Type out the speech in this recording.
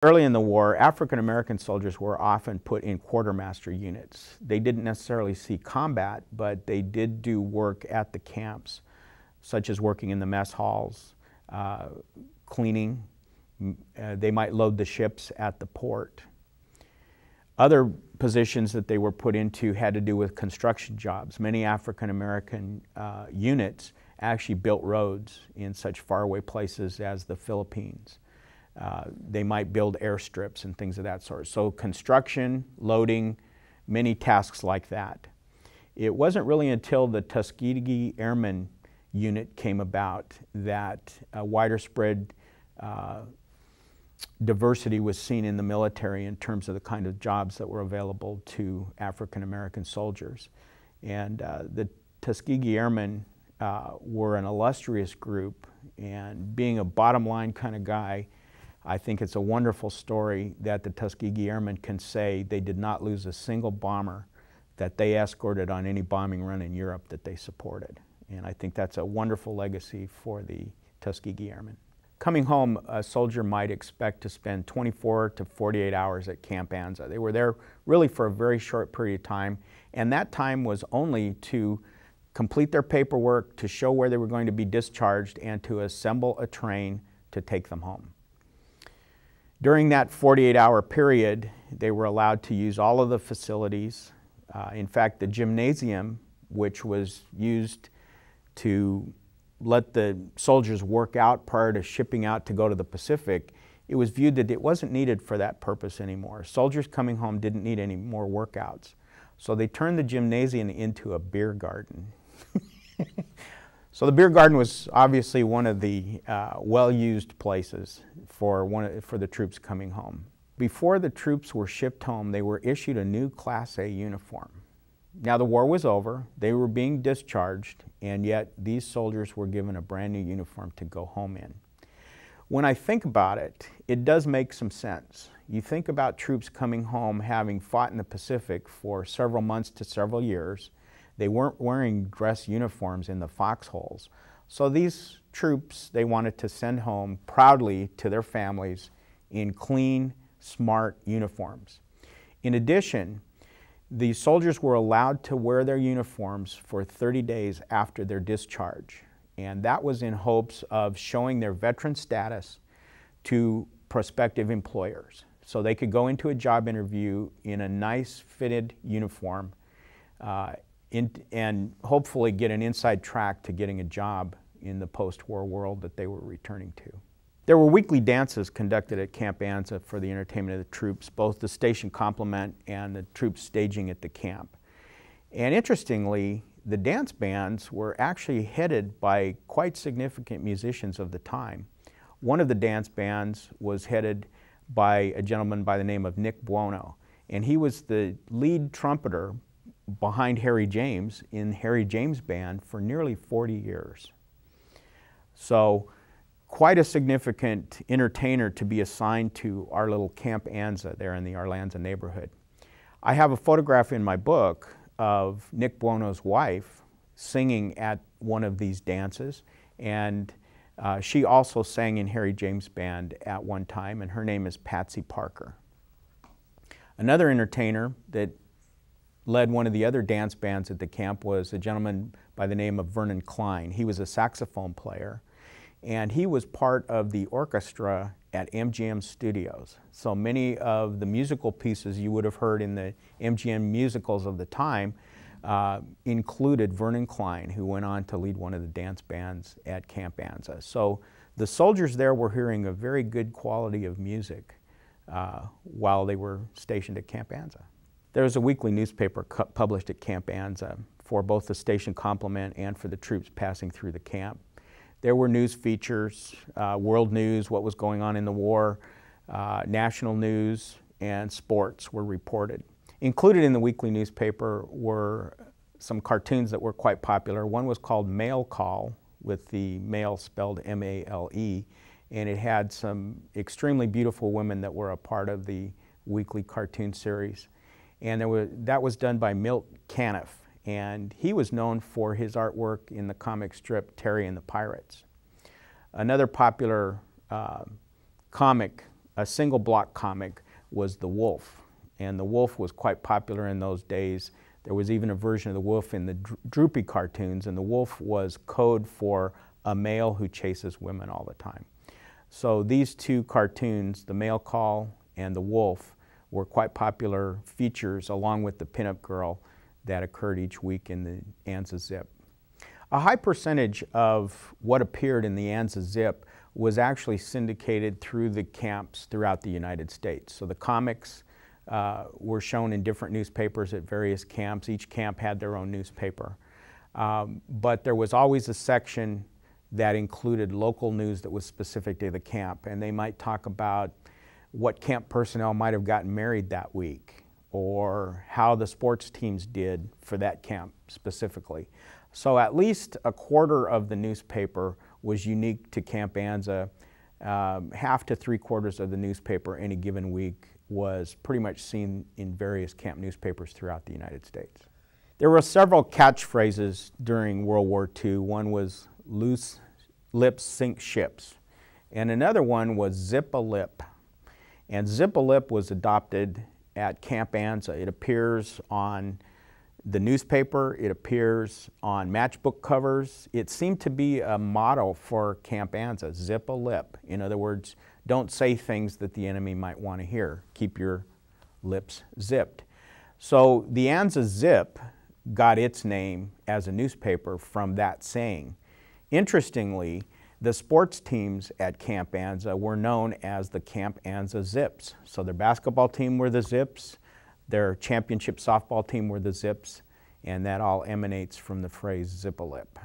Early in the war, African American soldiers were often put in quartermaster units. They didn't necessarily see combat, but they did do work at the camps, such as working in the mess halls, cleaning. They might load the ships at the port. Other positions that they were put into had to do with construction jobs. Many African American units actually built roads in such faraway places as the Philippines. They might build airstrips and things of that sort. So construction, loading, many tasks like that. It wasn't really until the Tuskegee Airmen unit came about that a wider spread diversity was seen in the military in terms of the kind of jobs that were available to African American soldiers. And the Tuskegee Airmen were an illustrious group, and being a bottom line kind of guy, I think it's a wonderful story that the Tuskegee Airmen can say they did not lose a single bomber that they escorted on any bombing run in Europe that they supported. And I think that's a wonderful legacy for the Tuskegee Airmen. Coming home, a soldier might expect to spend 24 to 48 hours at Camp Anza. They were there really for a very short period of time, and that time was only to complete their paperwork, to show where they were going to be discharged, and to assemble a train to take them home. During that 48-hour period, they were allowed to use all of the facilities. In fact, the gymnasium, which was used to let the soldiers work out prior to shipping out to go to the Pacific, it was viewed that it wasn't needed for that purpose anymore. Soldiers coming home didn't need any more workouts. So they turned the gymnasium into a beer garden. So the beer garden was obviously one of the well-used places for the troops coming home. Before the troops were shipped home, they were issued a new Class A uniform. Now the war was over, they were being discharged, and yet these soldiers were given a brand new uniform to go home in. When I think about it, it does make some sense. You think about troops coming home having fought in the Pacific for several months to several years. They weren't wearing dress uniforms in the foxholes. So these troops, they wanted to send home proudly to their families in clean, smart uniforms. In addition, the soldiers were allowed to wear their uniforms for 30 days after their discharge. And that was in hopes of showing their veteran status to prospective employers. So they could go into a job interview in a nice fitted uniform and hopefully get an inside track to getting a job in the post-war world that they were returning to. There were weekly dances conducted at Camp Anza for the entertainment of the troops, both the station complement and the troops staging at the camp. And interestingly, the dance bands were actually headed by quite significant musicians of the time. One of the dance bands was headed by a gentleman by the name of Nick Buono, and he was the lead trumpeter behind Harry James in Harry James Band for nearly 40 years. So quite a significant entertainer to be assigned to our little Camp Anza there in the Arlanza neighborhood. I have a photograph in my book of Nick Buono's wife singing at one of these dances, and she also sang in Harry James Band at one time, and her name is Patsy Parker. Another entertainer that led one of the other dance bands at the camp was a gentleman by the name of Vernon Klein. He was a saxophone player, and he was part of the orchestra at MGM Studios. So many of the musical pieces you would have heard in the MGM musicals of the time included Vernon Klein, who went on to lead one of the dance bands at Camp Anza. So the soldiers there were hearing a very good quality of music while they were stationed at Camp Anza. There was a weekly newspaper published at Camp Anza for both the station complement and for the troops passing through the camp. There were news features, world news, what was going on in the war, national news, and sports were reported. Included in the weekly newspaper were some cartoons that were quite popular. One was called Mail Call, with the mail spelled M-A-L-E, and it had some extremely beautiful women that were a part of the weekly cartoon series. And that was done by Milt Caniff, and he was known for his artwork in the comic strip Terry and the Pirates. Another popular comic a single block comic was the wolf. And the wolf was quite popular in those days. There was even a version of the wolf in the Droopy cartoons, and the wolf was code for a male who chases women all the time. So these two cartoons, the male call and the wolf, were quite popular features along with the pinup girl that occurred each week in the Anza Zip. A high percentage of what appeared in the Anza Zip was actually syndicated through the camps throughout the United States. So the comics were shown in different newspapers at various camps. Each camp had their own newspaper. But there was always a section that included local news that was specific to the camp, and they might talk about what camp personnel might have gotten married that week, or how the sports teams did for that camp specifically. So at least a quarter of the newspaper was unique to Camp Anza. Half to 3/4 of the newspaper any given week was pretty much seen in various camp newspapers throughout the United States. There were several catchphrases during World War II. One was "loose lips sink ships," and another one was "zip a lip." And "zip a lip" was adopted at Camp Anza. It appears on the newspaper, it appears on matchbook covers. It seemed to be a motto for Camp Anza, "zip a lip." In other words, don't say things that the enemy might want to hear. Keep your lips zipped. So the Anza Zip got its name as a newspaper from that saying. Interestingly, the sports teams at Camp Anza were known as the Camp Anza Zips. So their basketball team were the Zips, their championship softball team were the Zips, and that all emanates from the phrase "zip a lip."